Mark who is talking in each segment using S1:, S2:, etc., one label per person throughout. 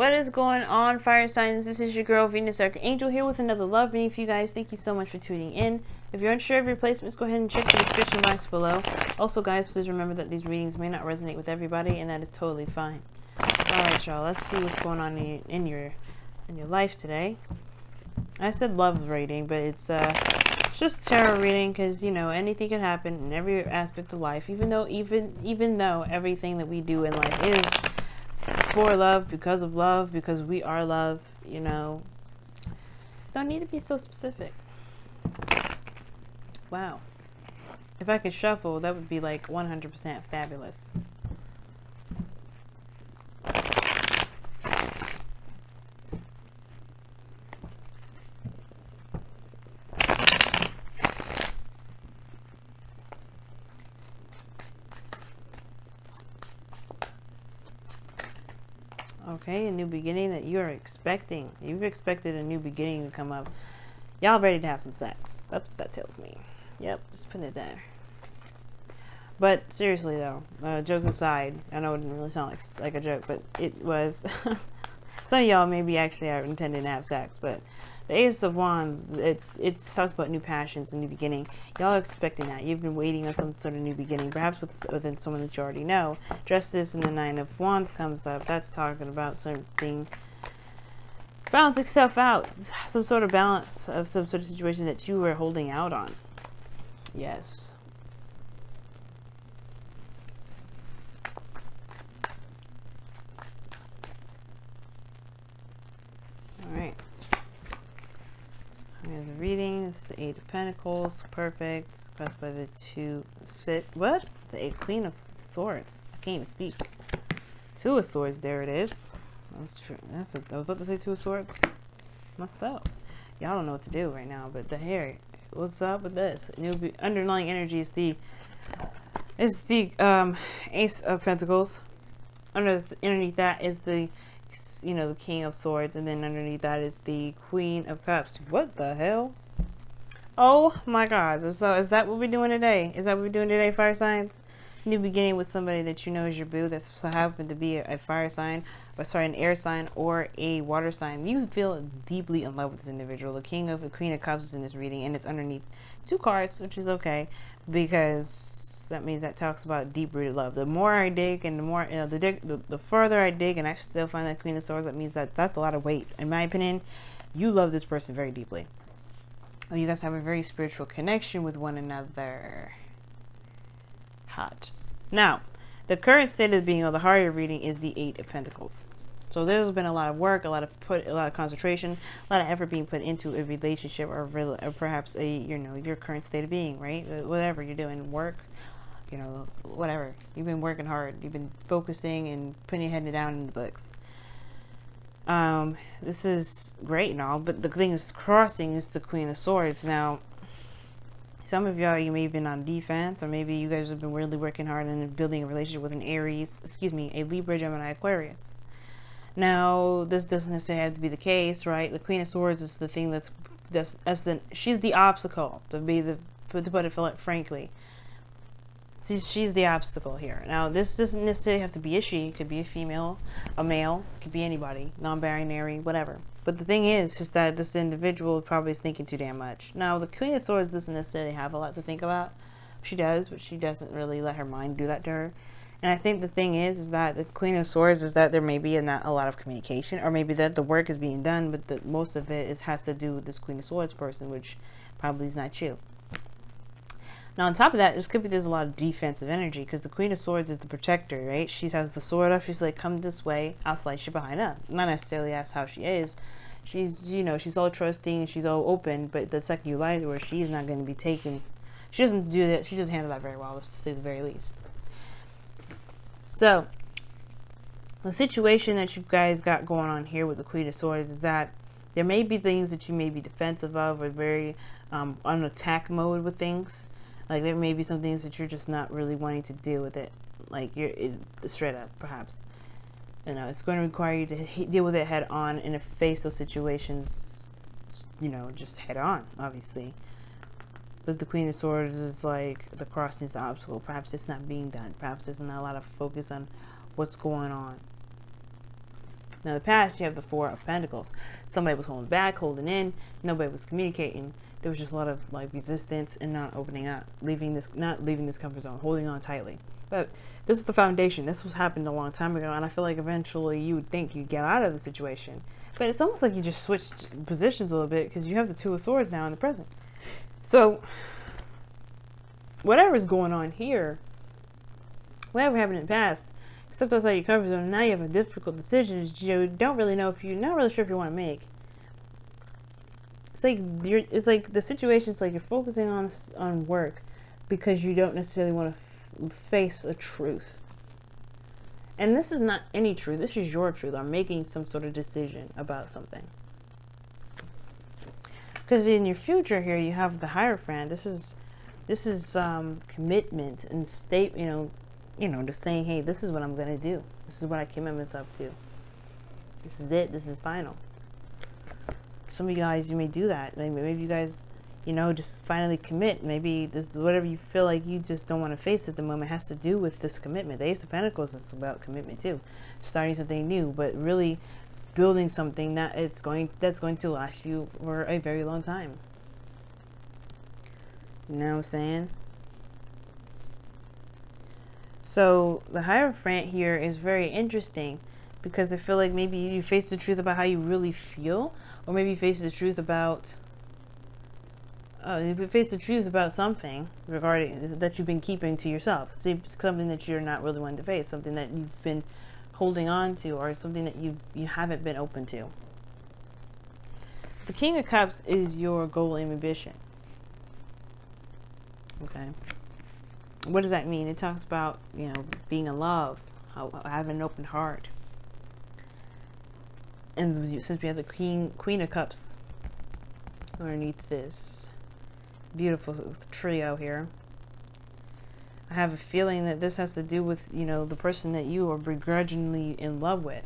S1: What is going on, fire signs? This is your girl Venus Archangel here with another love reading for you guys. Thank you so much for tuning in. If you're unsure of your placements, go ahead and check the description box below. Also, guys, please remember that these readings may not resonate with everybody, and that is totally fine. Alright, y'all, let's see what's going on in your life today. I said love reading, but it's just tarot reading, because you know anything can happen in every aspect of life. Even though everything that we do in life is for love, because we are love, you know, don't need to be so specific. Wow, if I could shuffle, that would be like 100% fabulous. Okay, a new beginning that you're expecting. You've expected a new beginning to come up. Y'all ready to have some sex. That's what that tells me. Yep, just putting it there. But seriously though, jokes aside, I know it didn't really sound like a joke, but it was. Some of y'all maybe actually are intending to have sex, but the Ace of Wands, it talks about new passions and new beginning. Y'all are expecting that. You've been waiting on some sort of new beginning, perhaps within someone that you already know. Justice and the Nine of Wands comes up. That's talking about something balancing stuff out. Some sort of balance of some sort of situation that you were holding out on. Yes. Alright. Here's the reading. It's the Eight of Pentacles. Perfect. Pressed by the what? The Queen of Swords. I can't even speak. Two of Swords. There it is. That's true. I was about to say Two of Swords myself. Y'all don't know what to do right now, but the hair. What's up with this? Underlying energy is the Ace of Pentacles. Underneath that is the the King of Swords, and then underneath that is the Queen of Cups. What the hell? Oh my God. So is that what we're doing today? Is that what we're doing today, fire signs? New beginning with somebody that you know is your boo, that's so happened to be a fire sign, or sorry, an air sign or a water sign. You feel deeply in love with this individual. The Queen of Cups is in this reading, and it's underneath two cards, which is okay, because that means that talks about deep-rooted love. The more I dig, and the more the further I dig, and I still find that Queen of Swords, that means that that's a lot of weight. In my opinion, you love this person very deeply. You guys have a very spiritual connection with one another. Hot. Now, the current state of being, or the heart you're reading, is the Eight of Pentacles. So there's been a lot of work, a lot of concentration, a lot of effort being put into a relationship, or perhaps a your current state of being, right? Whatever you're doing, work, whatever. You've been working hard. You've been focusing and putting your head down in the books. This is great and all, but the thing is crossing is the Queen of Swords. Now, some of y'all, you may have been on defense, or maybe you guys have been really working hard and building a relationship with an Aries, a Libra, Gemini, Aquarius. Now, this doesn't necessarily have to be the case, right? The Queen of Swords is the thing she's the obstacle, to put it frankly. She's the obstacle here. Now, this doesn't necessarily have to be a she. It could be a female, a male. It could be anybody. Non-binary, whatever. But the thing is just that this individual probably is thinking too damn much. Now, the Queen of Swords doesn't necessarily have a lot to think about. She does, but she doesn't really let her mind do that to her. And I think the thing is that the Queen of Swords is that there may be not a lot of communication, or maybe that the work is being done, but most of it has to do with this Queen of Swords person, which probably is not you. Now, on top of that, there's a lot of defensive energy, because the Queen of Swords is the protector, right? She has the sword up. She's like, come this way, I'll slice you behind up. Not necessarily that's how she is. She's, she's all trusting, she's all open, but the second you lie to her, she's not going to be taken. She doesn't do that. She doesn't handle that very well, to say the very least. So, the situation that you guys got going on here with the Queen of Swords is that there may be things that you may be defensive of, or very on attack mode with things. Like, there may be some things that you're just not really wanting to deal with it. Like, straight up, perhaps. It's going to require you to deal with it head on and face those situations, just head on, obviously. But the Queen of Swords is like the crossing is the obstacle. Perhaps it's not being done. Perhaps there's not a lot of focus on what's going on. Now in the past, you have the Four of Pentacles. Somebody was holding back, holding in. Nobody was communicating. There was just a lot of like resistance and not opening up, not leaving this comfort zone, holding on tightly. But this is the foundation. This was happened a long time ago, and I feel like eventually you would think you'd get out of the situation. But it's almost like you just switched positions a little bit because you have the Two of Swords now in the present. So whatever's going on here, whatever happened in the past, stepped outside your comfort zone, and now you have a difficult decision that you don't really know if you're not really sure if you want to make. It's like the situation's like you're focusing on work because you don't necessarily want to face a truth. And this is not any truth. This is your truth. I'm making some sort of decision about something. Because in your future here, you have the Hierophant. This is commitment and state. Just saying, hey, this is what I'm gonna do. This is what I commit myself to. This is it. This is final. Some of you guys, you may do that. Maybe you guys, just finally commit. Maybe this, whatever you feel like you just don't want to face at the moment, has to do with this commitment. The Ace of Pentacles is about commitment too, starting something new, but really building something that's going to last you for a very long time. You know what I'm saying? So the Hierophant here is very interesting because I feel like maybe you face the truth about how you really feel, or maybe you face the truth about something regarding that you've been keeping to yourself. It's something that you're not really wanting to face, something that you've been holding on to, or something that you haven't been open to. The King of Cups is your goal and ambition. Okay. What does that mean? It talks about, being in love, having an open heart. And since we have the Queen of Cups underneath this beautiful trio here, I have a feeling that this has to do with, the person that you are begrudgingly in love with.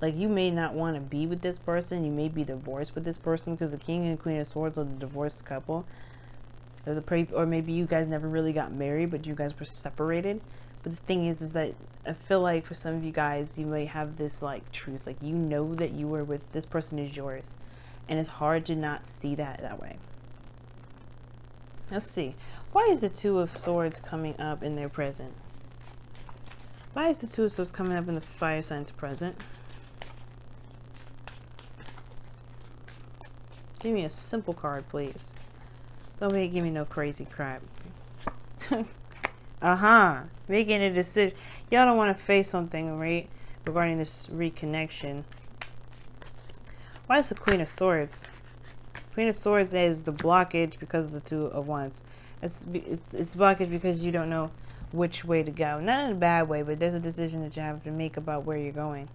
S1: Like, you may not want to be with this person. You may be divorced with this person because the King and Queen of Swords are the divorced couple. Or maybe you guys never really got married, but you guys were separated. But the thing is that I feel like for some of you guys, you may have this like truth, like that you were with this person is yours, and it's hard to not see that way. Let's see. Why is the Two of Swords coming up in their present? Why is the Two of Swords coming up in the fire signs present? Give me a simple card, please. Don't give me no crazy crap. Making a decision. Y'all don't want to face something, right? Regarding this reconnection. Why is the Queen of Swords? Queen of Swords is the blockage because of the Two of Wands. It's blockage because you don't know which way to go. Not in a bad way, but there's a decision that you have to make about where you're going.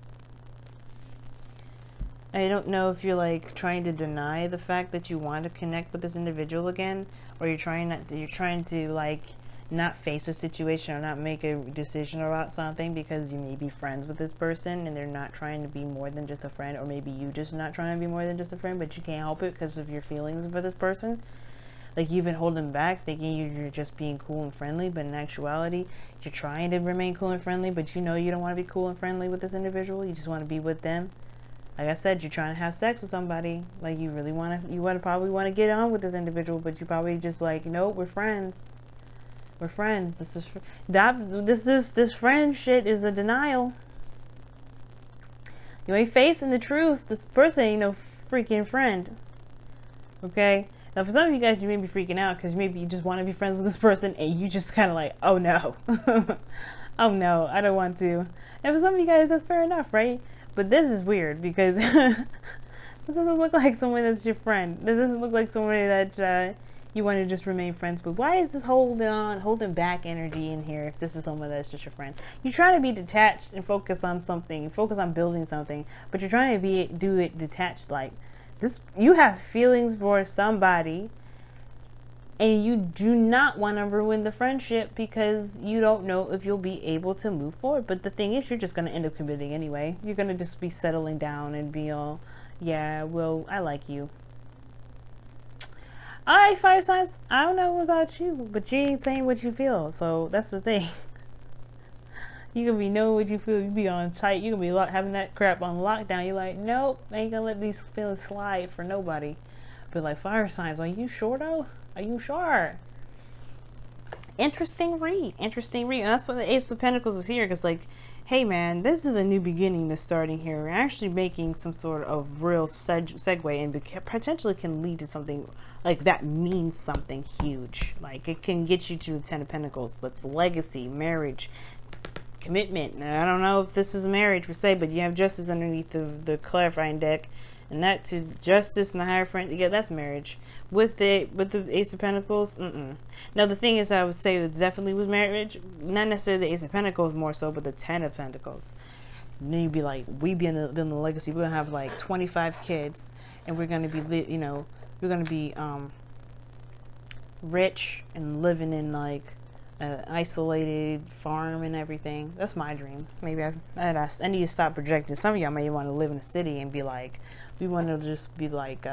S1: I don't know if you're like trying to deny the fact that you want to connect with this individual again, or you're trying to like not face a situation or not make a decision about something because you may be friends with this person and they're not trying to be more than just a friend, or maybe you just not trying to be more than just a friend, but you can't help it because of your feelings for this person. Like, you've been holding back thinking you're just being cool and friendly, but in actuality you're trying to remain cool and friendly, but you don't want to be cool and friendly with this individual. You just want to be with them. Like I said, you're trying to have sex with somebody. Like, you really probably want to get on with this individual, but you probably just like, nope, we're friends. We're friends. This friend shit is a denial. You ain't facing the truth. This person ain't no freaking friend. Okay? Now, for some of you guys, you may be freaking out because maybe you just want to be friends with this person and you just kind of like, oh no. Oh no, I don't want to. And for some of you guys, that's fair enough, right? But this is weird because this doesn't look like someone that's your friend. This doesn't look like somebody that you want to just remain friends with. Why is this holding back energy in here if this is someone that's just your friend? You try to be detached and focus on something, focus on building something, but you're trying to do it detached. Like this, you have feelings for somebody and you do not want to ruin the friendship because you don't know if you'll be able to move forward. But the thing is, you're just going to end up committing anyway. You're going to just be settling down and be all, yeah, well, I like you. Alright, fire signs, I don't know about you, but you ain't saying what you feel, so that's the thing. You gonna be knowing what you feel. You be on tight. You gonna be having that crap on lockdown. You're like, nope, I ain't gonna let these feelings slide for nobody. But like fire signs, are you sure though? Are you sure? Interesting read. Interesting read. And that's what the Ace of Pentacles is here. Because like, hey man, this is a new beginning that's starting here. We're actually making some sort of real segue and potentially can lead to something like that means something huge. Like it can get you to the 10 of Pentacles. That's legacy, marriage, commitment. Now, I don't know if this is marriage per se, but you have Justice underneath the clarifying deck, and that to Justice and the Hierophant, yeah, that's marriage. With the Ace of Pentacles, Now the thing is, I would say it definitely was marriage, not necessarily the Ace of Pentacles more so, but the 10 of Pentacles. And then you'd be like, we be in the legacy. We're gonna have like 25 kids, and we're gonna be we're gonna be rich and living in like isolated farm and everything. That's my dream. Maybe I need to stop projecting. Some of y'all may want to live in a city and be like, we want to just be like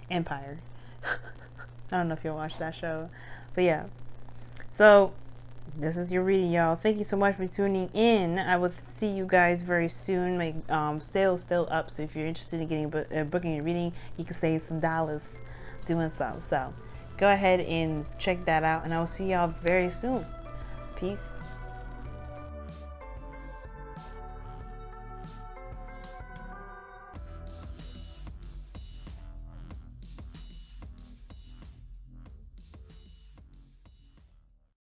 S1: Empire. I don't know if you'll watch that show, but yeah. So this is your reading, y'all. Thank you so much for tuning in. I will see you guys very soon. My sale's still up, so if you're interested in getting booking your reading, you can save some dollars doing so. So go ahead and check that out, and I will see y'all very soon. Peace.